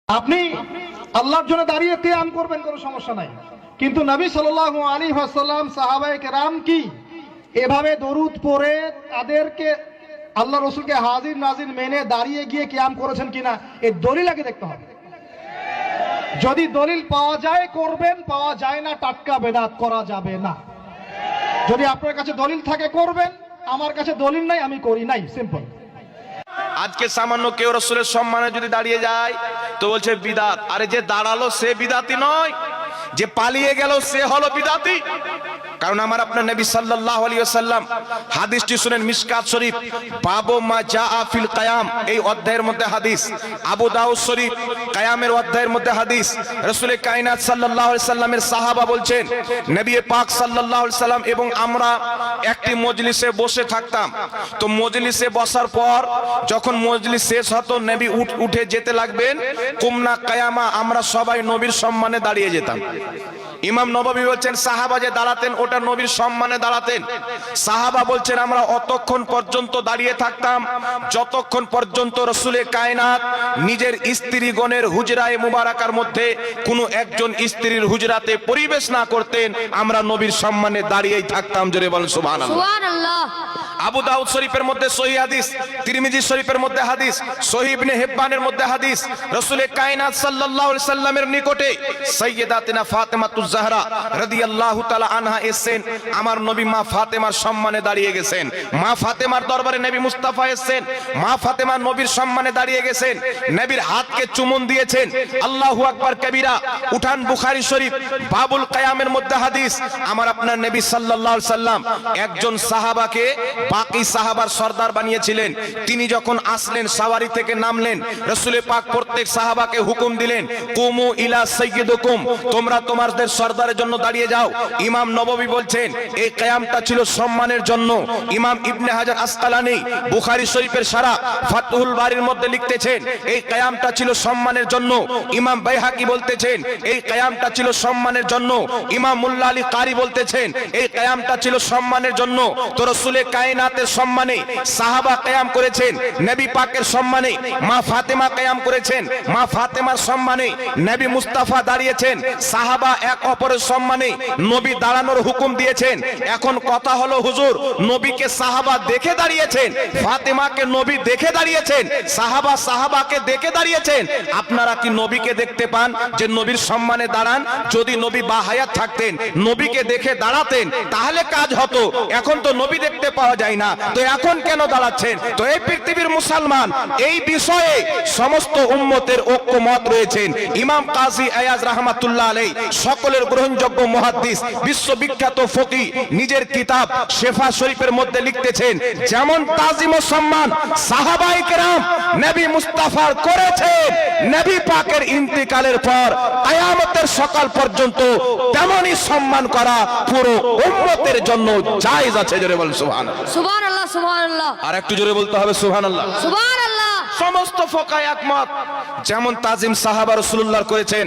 আপনি আল্লাহর জন্য দাঁড়িয়ে কিয়াম করবেন, কোনো সমস্যা নাই, কিন্তু নবী সাল্লাল্লাহু আলাইহি ওয়াসাল্লাম সাহাবায়ে কেরাম কি এভাবে দরুদ পড়ে তাদেরকে আল্লাহ রসুলকে হাজির নাজির মেনে দাঁড়িয়ে গিয়ে কিয়াম করেছেন কিনা এই দলিল আগে দেখতে হবে। যদি দলিল পাওয়া যায় করবেন, পাওয়া যায় না টাটকা বেদাত করা যাবে না। যদি আপনার কাছে দলিল থাকে করবেন, আমার কাছে দলিল নাই আমি করি নাই, সিম্পল। আজকে সামান্য কেউ রাসূলের সম্মানে যদি দাঁড়িয়ে যায় তো বলছে বিদাত। আরে যে দাঁড়ালো সে বিদাতি নয়, যে পালিয়ে গেল সে হলো বিদাতি। কারণ আমার আপনার নবী সাল্লাল্লাহু আলাইহি ওয়াসাল্লাম হাদিসটি শুনেন, মিশকাত শরীফ বাবু মা জাআ ফিল কিয়াম এই অধ্যায়ের মধ্যে হাদিস, আবু দাউদ শরীফ কিয়ামের অধ্যায়ের মধ্যে হাদিস। রাসূল কায়নাত সাল্লাল্লাহু আলাইহি সাল্লামের সাহাবা বলছেন, নবী পাক সাল্লাল্লাহু আলাইহি সাল্লাম এবং আমরা একটি মজলিসে বসে থাকতাম। তো মজলিসে বসার পর যখন মজলিস শেষ হতো নবী উঠে যেতে লাগবেন, কুমনা কিয়ামা আমরা সবাই নবীর সম্মানে দাঁড়িয়ে যেতাম। ইমাম নববী বলছেন সাহাবা যে দাঁড়াতেন ওটা নবীর সম্মানে দাঁড়াতেন। সাহাবা বলছেন আমরা অতক্ষণ পর্যন্ত দাঁড়িয়ে থাকতাম যতক্ষণ পর্যন্ত রাসূলে কায়নাত নিজের স্ত্রীগণের হুজরায়ে মুবারাকার মধ্যে কোনো একজন স্ত্রীর হুজরাতে পরিবেশ না করতেন, আমরা নবীর সম্মানে দাঁড়িয়েই থাকতাম। জোরে বলেন সুবহানাল্লাহ। সুবহানাল্লাহ। আবু দাউদ শরীফের মধ্যে সহিহ হাদিস, তিরমিজি শরীফের মধ্যে হাদিস, সহিহ ইবনে হিব্বানের মধ্যে হাদিস, রাসূলে কায়নাত সাল্লাল্লাহু আলাইহি সাল্লামের নিকটে সাইয়্যিদাতিনা ফাতেমাতুজ জাহরা রাদিয়াল্লাহু তাআলা আনহা এসেছেন। আমার নবী মা ফাতেমার সম্মানে দাঁড়িয়ে গেছেন। মা ফাতেমার দরবারে নবী মুস্তাফা এসেছেন। মা ফাতেমা নবীর সম্মানে দাঁড়িয়ে গেছেন, নবীর হাতকে চুমুন দিয়েছেন। আল্লাহু আকবার কবীরা। উঠান বুখারী শরীফ বাবুল কিয়ামের মধ্যে হাদিস, আমার আপনার নবী সাল্লাল্লাহু আলাইহি সাল্লাম একজন সাহাবাকে বাকি সাহাবার সর্দার বানিয়েছিলেন। তিনি যখন আসলেন সাওয়ারি থেকে নামলেন, রাসূল পাক প্রত্যেক সাহাবাকে হুকুম দিলেন, কুমু ইলা সাইয়্যিদুকুম, তোমরা তোমাদের সর্দারের জন্য দাঁড়িয়ে যাও। ইমাম নববী বলছেন এই কিয়ামটা ছিল সম্মানের জন্য। ইমাম ইবনে হাজার আসকালানী বুখারী শরীফের সারা ফাতহুল বারীর মধ্যে লিখতেছেন এই কিয়ামটা ছিল সম্মানের জন্য। ইমাম বাইহাকি বলতেছেন এই কিয়ামটা ছিল সম্মানের জন্য। ইমাম মুল্লা আলী কারি বলতেছেন এই কিয়ামটা ছিল সম্মানের জন্য। তো রাসূলে কায়নাতের সম্মানে সাহাবা কিয়াম করেছেন, নবী পাকের সম্মানে মা ফাতেমা কিয়াম করেছেন, মা ফাতেমার সম্মানে নবী মুস্তাফা দাঁড়িয়েছেন, সাহাবা এক অপরের সম্মানে নবী দাঁড়ানোর হুকুম দিয়েছেন। এখন কথা হলো হুজুর, নবীকে সাহাবা দেখে দাঁড়িয়েছেন, ফাতেমাকে নবী দেখে দাঁড়িয়েছেন, সাহাবাকে দেখে দাঁড়িয়েছেন। আপনারা কি নবীকে দেখতে পান যে নবীর সম্মানে দাঁড়ান? যদি নবী বাহায়াত থাকতেন নবীকে দেখে দাঁড়াতেন তাহলে কাজ হতো। এখন তো নবী দেখতে পাওয়া যায় না, তো এখন কেন দাঁড়াচ্ছেন? তো এই পৃথিবীর মুসলমান এই বিষয়ে সমস্ত উম্মতের ঐক্যমত রয়েছেন। ইমাম কাজী আয়াজ রাহমাতুল্লাহ আলাইহি সকলের গ্রহণযোগ্য মুহাদ্দিস, বিশ্ববিখ্যাত ফকিহ, নিজের কিতাব শেফা শরীফের মধ্যে লিখতেছেন, যেমন তাজিম ও সম্মান সাহাবায়ে কেরাম নবী মুস্তাফার করেছেন, নবী পাকের ইন্তিকালের পর কিয়ামতের সকাল পর্যন্ত তেমনই সম্মান করা পুরো উম্মতের জন্য জায়েজ আছে। জোরে বলেন সুবহানাল্লাহ। সুবহানাল্লাহ। সুবহানাল্লাহ। আর একটু জোরে বলতে হবে সুবহানাল্লাহ। সুবহানাল্লাহ। সমস্ত ফোকায়ে একমত, যেমন তাজিম সাহাবা রাসূলুল্লাহ করেছেন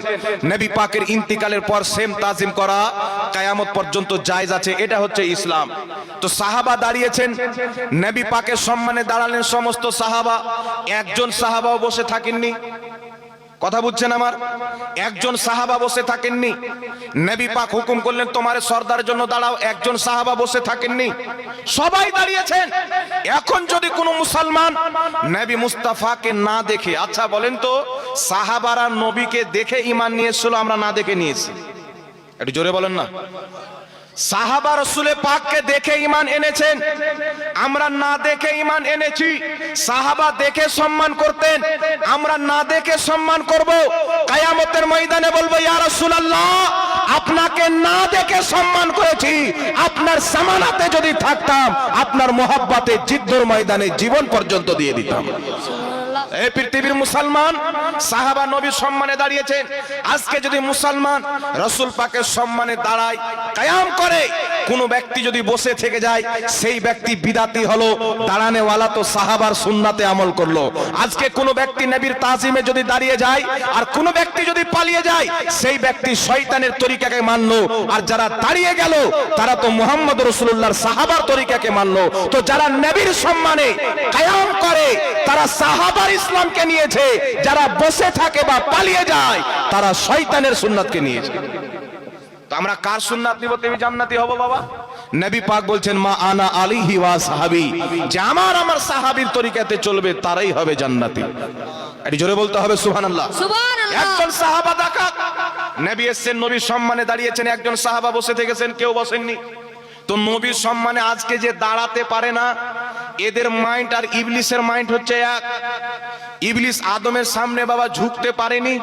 নবী পাকের ইন্তিকালের পর সেম তাজিম করা কিয়ামত পর্যন্ত জায়েজ আছে। এটা হচ্ছে ইসলাম। তো সাহাবা দাঁড়িয়েছেন, নবী পাকের সম্মানে দাঁড়ালেন সমস্ত সাহাবা। একজন সাহাবাও বসে থাকেননি। কথা বুঝছেন আমার? একজন সাহাবা বসে থাকেননি। নবী পাক হুকুম করলেন তোমার সর্দারের জন্য দাঁড়াও, একজন সাহাবা বসে থাকেননি, সবাই দাঁড়িয়েছেন। এখন যদি কোনো মুসলমান নবী মুস্তাফাকে না দেখে, আচ্ছা বলেন তো সাহাবারা নবীকে দেখে ঈমান নিয়েছিল, আমরা না দেখে নিয়েছি? একটু জোরে বলেন না। সাহাবা রাসূলে পাককে দেখে ঈমান এনেছেন, আমরা না দেখে ঈমান এনেছি। সাহাবা দেখে সম্মান করতেন, আমরা না দেখে সম্মান করব। কিয়ামতের ময়দানে বলবো ইয়া রাসূলুল্লাহ আপনাকে না দেখে সম্মান করেছি, আপনার জামানাতে যদি থাকতাম আপনার মোহাব্বতে জিদ্দুর ময়দানে জীবন পর্যন্ত দিয়ে দিতাম। এই পৃথিবীর মুসলমান সাহাবা নবীর সম্মানে দাঁড়িয়েছেন। আজকে যদি মুসলমান রাসূল পাকের সম্মানে দাঁড়ায়, কিয়াম করে, কোন ব্যক্তি যদি বসে থেকে যায় সেই ব্যক্তি বিদাতি হলো। দাঁড়ানে ওয়ালা তো সাহাবার সুন্নাতে আমল করলো। আজকে কোন ব্যক্তি নবীর তাজিমে যদি দাঁড়িয়ে যায় আর কোন ব্যক্তি যদি পালিয়ে যায় সেই ব্যক্তি শয়তানের তরিকাকে মানলো। আর যারা দাঁড়িয়ে গেল তারা তো মুহাম্মদ রাসূলুল্লাহর সাহাবার তরিকাকে মানলো। তো যারা নবীর সম্মানে কিয়াম করে তারা সাহাবারই ইসলামকে নিয়েছে, যারা বসে থাকে বা পালিয়ে যায় তারা শয়তানের সুন্নাতকে নিয়েছে। তো আমরা কার সুন্নাত নিব তেমনি জান্নাতি হব বাবা? নবী পাক বলছেন মা আনা আলিহি ওয়া সাহাবী, যে আমার সাহাবীর তরিকাতে চলবে তারাই হবে জান্নাতি। এটি জোরে বলতে হবে সুবহানাল্লাহ। সুবহানাল্লাহ। একজন সাহাবা দেখা, নবী এসেছেন, নবীর সম্মানে দাঁড়িয়েছেন, একজন সাহাবা বসে থেকেছেন, কেউ বসেননি। তো নবীর সম্মানে আজকে যে দাঁড়াতে পারে না, এদের মাইন্ড আর ইবলিসের মাইন্ড হচ্ছে এক। ইবলিস আদমের সামনে বাবা ঝুঁকতে পারেনি,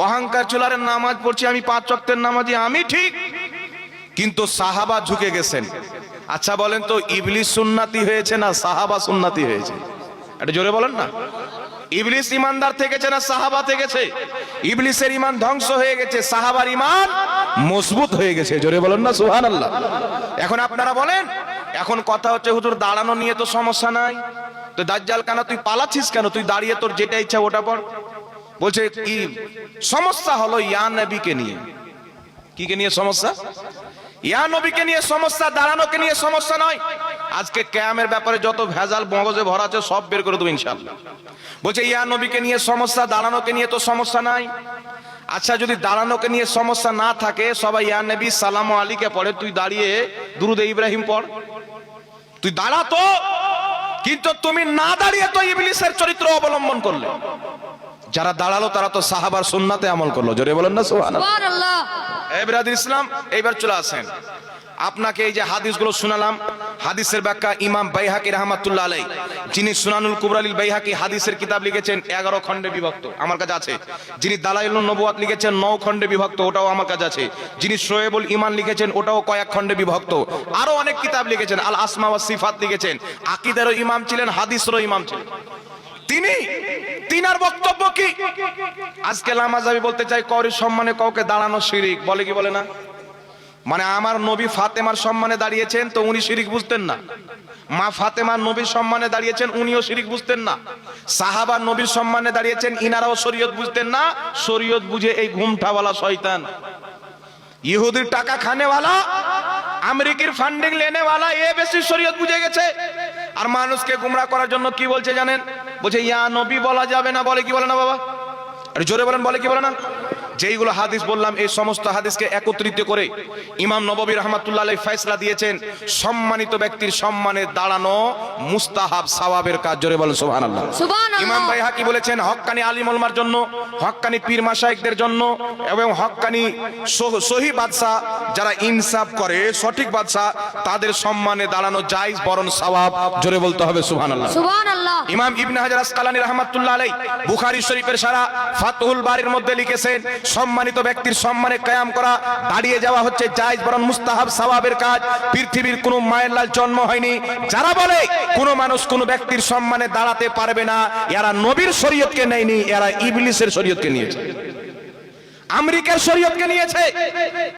অহংকার ছিল, আরে নামাজ পড়ছি আমি, 5 ওয়াক্তের নামাজি আমি, ঠিক। কিন্তু সাহাবা ঝুঁকে গেছেন। আচ্ছা বলেন তো, ইবলিস সুন্নাতি হয়েছে না সাহাবা সুন্নাতি হয়েছে? এটা জোরে বলেন না। ইবলিস ইমানদার থেকেছে না সাহাবা থেকেছে? ইবলিসের ইমান ধ্বংস হয়ে গেছে, সাহাবার ইমান মজবুত হয়ে গেছে। জোরে বলেন না সুবহানাল্লাহ। এখন আপনারা বলেন, এখন কথা হচ্ছে হুজুর দাঁড়ানো নিয়ে তো সমস্যা নাই, তো দাজ্জাল কানা তুই পালাচ্ছিস কেন? তুই দাঁড়িয়ে তোর যেটা ইচ্ছা ওটা পড়। বলছে কি সমস্যা হলো ইয়া নবীকে নিয়ে। কি কে নিয়ে সমস্যা? ইয়া নবীকে নিয়ে সমস্যা, দাঁড়ানোকে নিয়ে সমস্যা নয়। আজকে কিয়ামের ব্যাপারে যত ভেজাল মগজে ভরা আছে সব বের করে দেবো ইনশাআল্লাহ। বলছে ইয়া নবীকে নিয়ে সমস্যা, দাঁড়ানোকে নিয়ে তো সমস্যা নাই। আচ্ছা যদি দাঁড়ানোকে নিয়ে সমস্যা না থাকে, সবাই ইয়া নবী সালাম আলীকে পড়ে, তুই দাঁড়িয়ে দুরুদ ইব্রাহিম পড়। তুই দাঁড়া তো, কিন্তু তুমি না দাঁড়িয়ে তো ইবলিসের চরিত্র অবলম্বন করলে। যারা দাঁড়ালো তারা তো সাহাবার সুন্নাতে আমল করলো। জোরে বলেন না সুবহানাল্লাহ। সুবহানাল্লাহ। এই ব্রাদার ইসলাম, এইবার চলে আসেন, আপনাকে এই যে হাদিসগুলো শোনালাম, হাদিসের ব্যাখ্যা ইমাম বাইহাকি রাহমাতুল্লাহ আলাইহি, যিনি সুনানুল কুবরালিল বাইহাকি হাদিসের কিতাব লিখেছেন 11 খণ্ডে বিভক্ত, আমার কাছে আছে। যিনি দালাইলুন নবুয়াত লিখেছেন 9 খণ্ডে বিভক্ত, ওটাও আমার কাছে আছে। যিনি শোয়েবুল ঈমান লিখেছেন ওটাও কয়েক খণ্ডে বিভক্ত। আরো অনেক কিতাব লিখেছেন, আল আসমা ওয়াস সিফাত লিখেছেন। আকীদারও ইমাম ছিলেন, হাদিসেরও ইমাম ছিলেন। তিনার বক্তব্য কি? আজকে লামাজাবি বলতে চাই কওরের সম্মানে কাউকে দাঁড়ানো শিরিক, বলে কি বলে না? মানে আমার নবী ফাতেমার সম্মানে দাঁড়িয়েছেন তো উনি শিরিক বুঝতেন না, মা ফাতেমার নবীর সম্মানে দাঁড়িয়েছেন উনিও শিরিক বুঝতেন না, সাহাবার নবীর সম্মানে দাঁড়িয়েছেন ইনারাও শরীয়ত বুঝতেন না। শরীয়ত বুঝে এই ঘুমটাওয়ালা শয়তান, ইহুদির টাকা খানেওয়ালা, আমেরিকার ফান্ডিং লেনেওয়ালা, এ বেশি শরীয়ত বুঝে গেছে। আর মানুষকে গুমরাহ করার জন্য কি বলছে জানেন? বলছে ইয়া নবী বলা যাবে না, বলে কি বলে না বাবা? আরে জোরে বলেন, বলে কি বলে না? যেইগুলো হাদিস বললাম এই সমস্ত হাদিসকে একত্রিত করে ইমাম নববী রাহমাতুল্লাহ আলাইহি ফয়সালা দিয়েছেন, সম্মানিত ব্যক্তির সম্মানে দাঁড়ানো মুস্তাহাব সওয়াবের কাজ। জোরে বলেন সুবহানাল্লাহ। সুবহানাল্লাহ। ইমাম বাইহাকি বলেছেন হক্কানি আলিম ওলামার জন্য, হক্কানি পীর মাশায়েখদের জন্য এবং হক্কানি সহি বাদশা যারা ইনসাফ করে, সঠিক বাদশা, তাদের সম্মানে দাঁড়ানো জায়েজ বরং সওয়াব। জোরে বলতে হবে সুবহানাল্লাহ। সুবহানাল্লাহ। ইমাম ইবনে হাজার আসকালানী রাহমাতুল্লাহ আলাইহি বুখারী শরীফের সারা ফাতহুল বারীর মধ্যে লিখেছেন, সম্মানিত ব্যক্তির সম্মানে কিয়াম করা, দাঁড়িয়ে যাওয়া হচ্ছে জায়েজ বরং মুস্তাহাব সওয়াবের কাজ। পৃথিবীর কোনো মায়ের লাল জন্ম হয়নি যারা বলে কোনো মানুষ কোনো ব্যক্তির সম্মানে দাঁড়াতে পারবে না, এরা নবীর শরীয়তকে নেয়নি, এরা ইবলিসের শরীয়তকে নিয়েছে, আমেরিকার শরীয়তকে নিয়েছে।